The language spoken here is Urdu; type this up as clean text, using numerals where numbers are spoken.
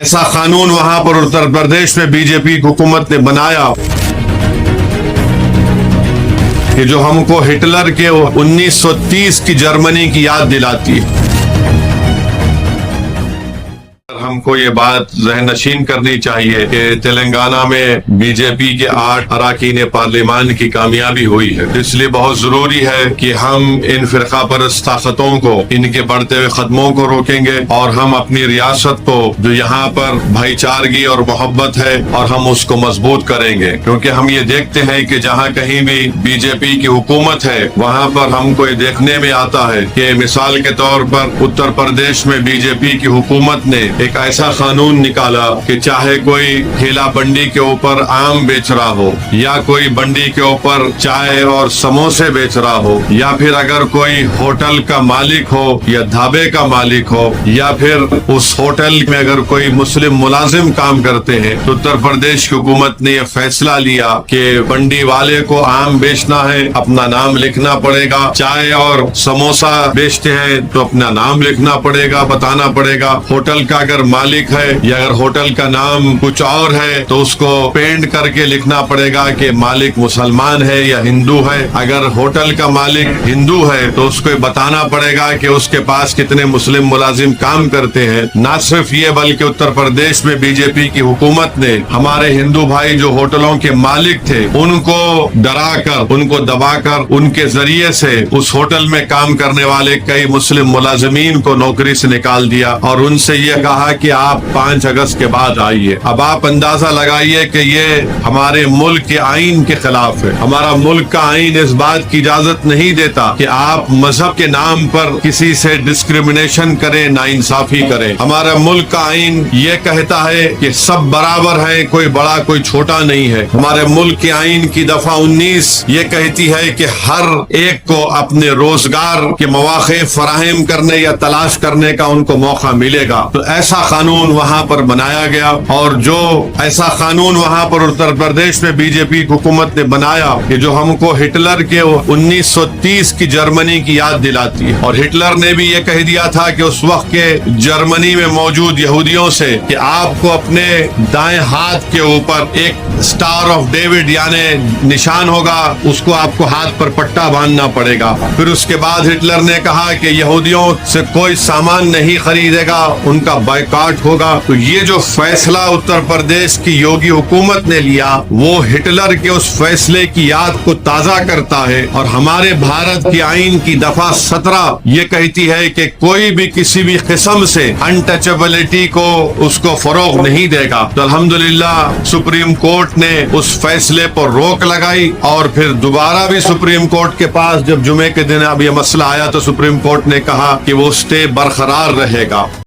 ایسا قانون وہاں پر اتر پردیش میں بی جے پی حکومت نے بنایا کہ جو ہم کو ہٹلر کے 1930 کی جرمنی کی یاد دلاتی ہے۔ ہم کو یہ بات ذہن نشین کرنی چاہیے کہ تلنگانہ میں بی جے پی کے 8 اراکین پارلیمان کی کامیابی ہوئی ہے، اس لیے بہت ضروری ہے کہ ہم ان فرقہ پرست طاقتوں کو، ان کے بڑھتے ہوئے قدموں کو روکیں گے اور ہم اپنی ریاست کو جو یہاں پر بھائی چارگی اور محبت ہے اور ہم اس کو مضبوط کریں گے، کیونکہ ہم یہ دیکھتے ہیں کہ جہاں کہیں بھی بی جے پی کی حکومت ہے وہاں پر ہم کو یہ دیکھنے میں آتا ہے کہ مثال کے طور پر اتر پردیش میں بی جے پی کی حکومت نے ایک ایسا قانون نکالا کہ چاہے کوئی ٹھیلا بنڈی کے اوپر آم بیچ رہا ہو، یا کوئی بنڈی کے اوپر چائے اور سموسے بیچ رہا ہو، یا پھر اگر کوئی ہوٹل کا مالک ہو یا ڈھابے کا مالک ہو، یا پھر اس ہوٹل میں اگر کوئی مسلم ملازم کام کرتے ہیں، تو اتر پردیش کی حکومت نے یہ فیصلہ لیا کہ بنڈی والے کو آم بیچنا ہے اپنا نام لکھنا پڑے گا، چائے اور سموسا بیچتے ہیں تو اپنا نام لکھنا پڑے گا، بتانا پڑے گا، ہوٹل کا اگر مالک ہے یا اگر ہوٹل کا نام کچھ اور ہے تو اس کو پینٹ کر کے لکھنا پڑے گا کہ مالک مسلمان ہے یا ہندو ہے، اگر ہوٹل کا مالک ہندو ہے تو اس کو بتانا پڑے گا کہ اس کے پاس کتنے مسلم ملازم کام کرتے ہیں۔ نہ صرف یہ بلکہ اتر پردیش میں بی جے پی کی حکومت نے ہمارے ہندو بھائی جو ہوٹلوں کے مالک تھے ان کو ڈرا کر، ان کو دبا کر، ان کے ذریعے سے اس ہوٹل میں کام کرنے والے کئی مسلم ملازمین کو نوکری سے نکال دیا اور ان سے یہ کہا کہ آپ 5 اگست کے بعد آئیے۔ اب آپ اندازہ لگائیے کہ یہ ہمارے ملک کے آئین کے خلاف ہے۔ ہمارا ملک کا آئین اس بات کی اجازت نہیں دیتا کہ آپ مذہب کے نام پر کسی سے ڈسکریمنیشن کریں، ناانصافی کریں۔ ہمارا ملک کا آئین یہ کہتا ہے کہ سب برابر ہیں، کوئی بڑا کوئی چھوٹا نہیں ہے۔ ہمارے ملک کے آئین کی دفعہ 19 یہ کہتی ہے کہ ہر ایک کو اپنے روزگار کے مواقع فراہم کرنے یا تلاش کرنے کا ان کو موقع ملے گا۔ تو ایسا قانون وہاں پر بنایا گیا، اور جو ایسا قانون وہاں پر اتر پردیش میں بی جے پی حکومت نے بنایا کہ جو ہم کو ہٹلر کے 1930 کی جرمنی کی یاد دلاتی ہے، اور ہٹلر نے بھی یہ کہہ دیا تھا کہ اس وقت کے جرمنی میں موجود یہودیوں سے کہ آپ کو اپنے دائیں ہاتھ کے اوپر ایک سٹار آف ڈیوڈ یعنی نشان ہوگا، اس کو آپ کو ہاتھ پر پٹا باندھنا پڑے گا۔ پھر اس کے بعد ہٹلر نے کہا کہ یہودیوں سے کوئی سامان نہیں خریدے گا، ان کا بائیکاٹ ہوگا۔ تو یہ جو فیصلہ اتر پردیش کی یوگی حکومت نے لیا وہ ہٹلر کے اس فیصلے کی یاد کو تازہ کرتا ہے، اور ہمارے بھارت کی آئین کی دفعہ 17 یہ کہتی ہے کہ کوئی بھی کسی بھی قسم سے انٹچبلٹی کو اس کو فروغ نہیں دے گا۔ تو الحمدللہ سپریم کورٹ نے اس فیصلے پر روک لگائی، اور پھر دوبارہ بھی سپریم کورٹ کے پاس جب جمعے کے دن اب یہ مسئلہ آیا تو سپریم کورٹ نے کہا کہ وہ اسٹے برقرار رہے گا۔